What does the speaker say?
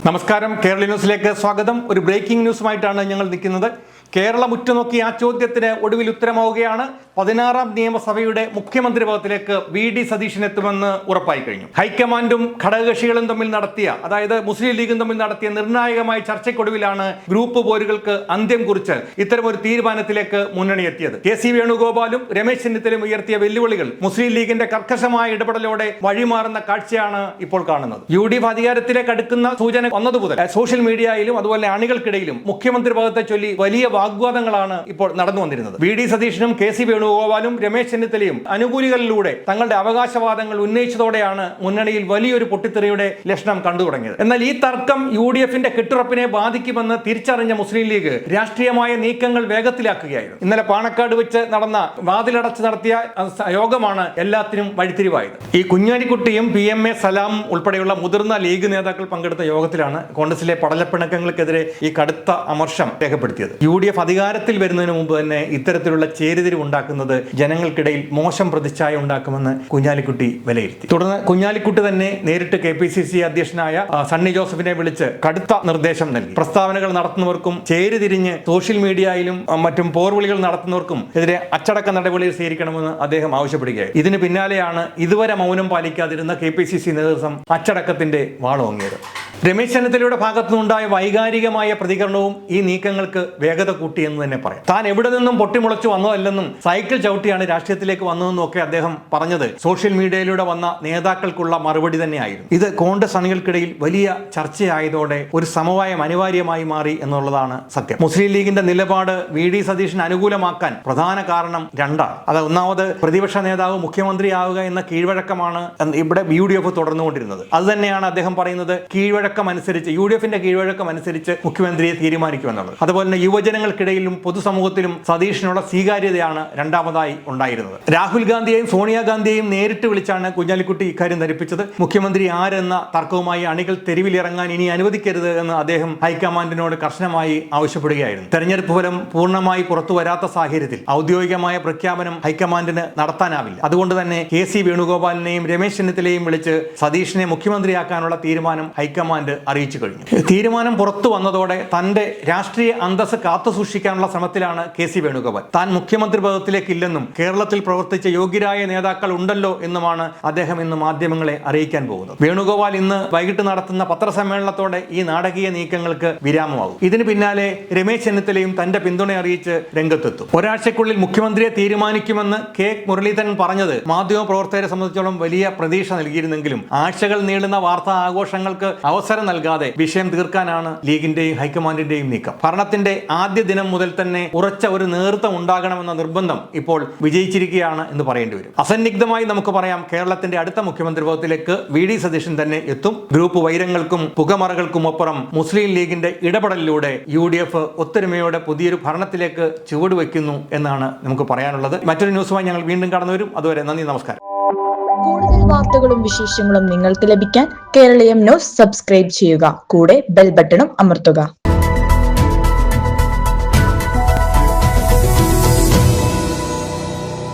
നമസ്കാരം, കേരള ന്യൂസിലേക്ക് സ്വാഗതം. ഒരു ബ്രേക്കിംഗ് ന്യൂസുമായിട്ടാണ് ഞങ്ങൾ നിൽക്കുന്നത്. കേരളം ഉറ്റുനോക്കി ആ ചോദ്യത്തിന് ഒടുവിൽ ഉത്തരമാവുകയാണ്. 16ാം നിയമസഭയുടെ മുഖ്യമന്ത്രി പദത്തിലേക്ക് VD സതീശൻ എത്തുമെന്ന് ഉറപ്പായി കഴിഞ്ഞു. ഹൈക്കമാൻഡും ഘടകകക്ഷികളും തമ്മിൽ നടത്തിയ, അതായത് മുസ്ലിം ലീഗും തമ്മിൽ നടത്തിയ നിർണായകമായ ചർച്ചയ്ക്കൊടുവിലാണ് ഗ്രൂപ്പ് പോരുകൾക്ക് അന്ത്യം കുറിച്ച് ഇത്തരമൊരു തീരുമാനത്തിലേക്ക് മുന്നണി എത്തിയത്. KC വേണുഗോപാലും രമേശ് ചെന്നിത്തലയും ഉയർത്തിയ വെല്ലുവിളികൾ മുസ്ലിം ലീഗിന്റെ കർക്കശമായ ഇടപെടലോടെ വഴിമാറുന്ന കാഴ്ചയാണ് ഇപ്പോൾ കാണുന്നത്. UDF അധികാരത്തിലേക്ക് അടുക്കുന്ന സൂചന വന്നതുമുതൽ സോഷ്യൽ മീഡിയയിലും അതുപോലെ അണികൾക്കിടയിലും മുഖ്യമന്ത്രി പദത്തെ ചൊല്ലി വലിയ വാഗ്വാദങ്ങളാണ് ഇപ്പോൾ നടന്നു വന്നിരുന്നത്. VD സതീശനും KC വേണുഗോപാലും രമേശ് ചെന്നിത്തലയും അനുകൂലികളിലൂടെ തങ്ങളുടെ അവകാശവാദങ്ങൾ ഉന്നയിച്ചതോടെയാണ് മുന്നണിയിൽ വലിയൊരു പൊട്ടിത്തെറിയുടെ ലക്ഷണം കണ്ടു തുടങ്ങിയത്. എന്നാൽ ഈ തർക്കം UDFന്റെ കെട്ടുറപ്പിനെ ബാധിക്കുമെന്ന് തിരിച്ചറിഞ്ഞ മുസ്ലിം ലീഗ് രാഷ്ട്രീയമായ നീക്കങ്ങൾ വേഗത്തിലാക്കുകയായിരുന്നു. ഇന്നലെ പാണക്കാട് വെച്ച് നടന്ന വാതിലടച്ച് നടത്തിയ യോഗമാണ് എല്ലാത്തിനും വഴിത്തിരിവായത്. ഈ കുഞ്ഞാലിക്കുട്ടിയും PMA സലാമും ഉൾപ്പെടെയുള്ള മുതിർന്ന ലീഗ് നേതാക്കൾ പങ്കെടുത്ത യോഗത്തിലാണ് കോൺഗ്രസിലെ പടലപ്പിണക്കങ്ങൾക്കെതിരെ ഈ കടുത്ത അമർഷം രേഖപ്പെടുത്തിയത്. UDF അധികാരത്തിൽ വരുന്നതിന് മുമ്പ് തന്നെ ഇത്തരത്തിലുള്ള ചേരിതിരിവ് ഉണ്ടാക്കുന്നത് ജനങ്ങൾക്കിടയിൽ മോശം പ്രതിച്ഛായ ഉണ്ടാക്കുമെന്ന് കുഞ്ഞാലിക്കുട്ടി വിലയിരുത്തി. തുടർന്ന് കുഞ്ഞാലിക്കുട്ടി തന്നെ നേരിട്ട് KPCC അധ്യക്ഷനായ സണ്ണി ജോസഫിനെ വിളിച്ച് കടുത്ത നിർദ്ദേശം നൽകി. പ്രസ്താവനകൾ നടത്തുന്നവർക്കും ചേരിതിരിഞ്ഞ് സോഷ്യൽ മീഡിയയിലും മറ്റും പോർവിളികൾ നടത്തുന്നവർക്കും എതിരെ അച്ചടക്ക നടപടികൾ സ്വീകരിക്കണമെന്ന് അദ്ദേഹം ആവശ്യപ്പെടുകയായി. ഇതിന് പിന്നാലെയാണ് ഇതുവരെ മൗനം പാലിക്കാതിരുന്ന KPCC നേതൃത്വം അച്ചടക്കത്തിന്റെ വാളോങ്ങിയത്. രമേശ് ചെന്നിത്തലയുടെ ഭാഗത്തുനിന്നുണ്ടായ വൈകാരികമായ പ്രതികരണവും ഈ നീക്കങ്ങൾക്ക് വേഗത കൂട്ടിയെന്ന് തന്നെ പറയാം. താൻ എവിടെ നിന്നും പൊട്ടിമുളച്ചു വന്നതല്ലെന്നും സൈക്കിൾ ചവിട്ടിയാണ് രാഷ്ട്രീയത്തിലേക്ക് വന്നതെന്നും ഒക്കെ അദ്ദേഹം പറഞ്ഞത് സോഷ്യൽ മീഡിയയിലൂടെ വന്ന നേതാക്കൾക്കുള്ള മറുപടി തന്നെയായിരുന്നു. ഇത് കോൺഗ്രസ് അണികൾക്കിടയിൽ വലിയ ചർച്ചയായതോടെ ഒരു സമവായം അനിവാര്യമായി മാറി എന്നുള്ളതാണ് സത്യം. മുസ്ലിം ലീഗിന്റെ നിലപാട് VD സതീശന് അനുകൂലമാക്കാൻ പ്രധാന കാരണം രണ്ടാണ്. അത് ഒന്നാമത് പ്രതിപക്ഷ നേതാവ് മുഖ്യമന്ത്രിയാവുക എന്ന കീഴ്വഴക്കമാണ് ഇവിടെ UDF തുടർന്നുകൊണ്ടിരുന്നത്. അത് തന്നെയാണ് അദ്ദേഹം പറയുന്നത്, കീഴ്വഴക്കമനുസരിച്ച് UDFന്റെ കീഴ്വഴക്കമനുസരിച്ച് മുഖ്യമന്ത്രിയെ തീരുമാനിക്കുമെന്നുള്ളത്. അതുപോലെ തന്നെ യുവജനങ്ങൾക്കിടയിലും പൊതുസമൂഹത്തിലും സതീഷിനുള്ള സ്വീകാര്യതയാണ് രണ്ടാമതായി ഉണ്ടായിരുന്നത്. രാഹുൽ ഗാന്ധിയെയും സോണിയാഗാന്ധിയെയും നേരിട്ട് വിളിച്ചാണ് കുഞ്ഞാലിക്കുട്ടി ഇക്കാര്യം ധരിപ്പിച്ചത്. മുഖ്യമന്ത്രി ആരെന്ന തർക്കവുമായി അണികൾ തെരുവിലിറങ്ങാൻ ഇനി അനുവദിക്കരുത് എന്ന് അദ്ദേഹം ഹൈക്കമാൻഡിനോട് കർശനമായി ആവശ്യപ്പെടുകയായിരുന്നു. തെരഞ്ഞെടുപ്പ് ഫലം പൂർണ്ണമായി പുറത്തു വരാത്ത സാഹചര്യത്തിൽ ഔദ്യോഗികമായ പ്രഖ്യാപനം ഹൈക്കമാൻഡിന് നടത്താനാവില്ല. അതുകൊണ്ട് തന്നെ KC വേണുഗോപാലിനെയും രമേശ് ചെന്നിത്തലയെയും വിളിച്ച് സതീഷിനെ മുഖ്യമന്ത്രിയാക്കാനുള്ള തീരുമാനം ഹൈക്കമാൻഡ് അറിയിച്ചു കഴിഞ്ഞു. തീരുമാനം പുറത്തു വന്നതോടെ തന്റെ രാഷ്ട്രീയ അന്തസ്സ് കാത്തുസൂക്ഷിക്കാനുള്ള ശ്രമത്തിലാണ് KC വേണുഗോപാൽ. താൻ മുഖ്യമന്ത്രി പദത്തിലേക്കില്ലെന്നും കേരളത്തിൽ പ്രവർത്തിച്ച യോഗ്യരായ നേതാക്കൾ ഉണ്ടല്ലോ എന്നുമാണ് അദ്ദേഹം ഇന്ന് മാധ്യമങ്ങളെ അറിയിക്കാൻ പോകുന്നത്. വേണുഗോപാൽ ഇന്ന് വൈകിട്ട് നടത്തുന്ന പത്രസമ്മേളനത്തോടെ ഈ നാടകീയ നീക്കങ്ങൾക്ക് വിരാമമാകും. ഇതിന് പിന്നാലെ രമേശ് ചെന്നിത്തലയും തന്റെ പിന്തുണ അറിയിച്ച് രംഗത്തെത്തും. ഒരാഴ്ചക്കുള്ളിൽ മുഖ്യമന്ത്രിയെ തീരുമാനിക്കുമെന്ന് K മുരളീധരൻ പറഞ്ഞത് മാധ്യമ പ്രവർത്തകരെ സംബന്ധിച്ചോളം വലിയ പ്രതീക്ഷ നൽകിയിരുന്നെങ്കിലും ആഴ്ചകൾ നീളുന്ന വാർത്താ ആഘോഷങ്ങൾക്ക് അവസരം നൽകാതെ വിഷയം തീർക്കാനാണ് ലീഗിന്റെയും ഹൈക്കമാൻഡിന്റെയും നീക്കം. ഭരണത്തിന്റെ ആദ്യ ദിനം മുതൽ തന്നെ ഉറച്ച ഒരു നേതൃത്വം ഉണ്ടാകണമെന്ന നിർബന്ധം ഇപ്പോൾ വിജയിച്ചിരിക്കുകയാണ് എന്ന് പറയേണ്ടി വരും. അസന്നിഗ്ധമായി നമുക്ക് പറയാം, കേരളത്തിന്റെ അടുത്ത മുഖ്യമന്ത്രി പദത്തിലേക്ക് VD സതീശൻ തന്നെ എത്തും. ഗ്രൂപ്പ് വൈരങ്ങൾക്കും പുകമറകൾക്കും അപ്പുറം മുസ്ലിം ലീഗിന്റെ ഇടപെടലിലൂടെ UDF ഒത്തൊരുമയോടെ പുതിയൊരു ഭരണത്തിലേക്ക് ചുവടുവെക്കുന്നു എന്നാണ് നമുക്ക് പറയാനുള്ളത്. മറ്റൊരു ന്യൂസുമായി ഞങ്ങൾ വീണ്ടും കടന്നു വരും. അതുവരെ നന്ദി, നമസ്കാരം. കൂടുതൽ വാർത്തകളും വിശേഷങ്ങളും നിങ്ങൾക്ക് ലഭിക്കാൻ കേരളീയം ന്യൂസ് സബ്സ്ക്രൈബ് ചെയ്യുക. കൂടെ ബെൽ ബട്ടണും അമർത്തുക.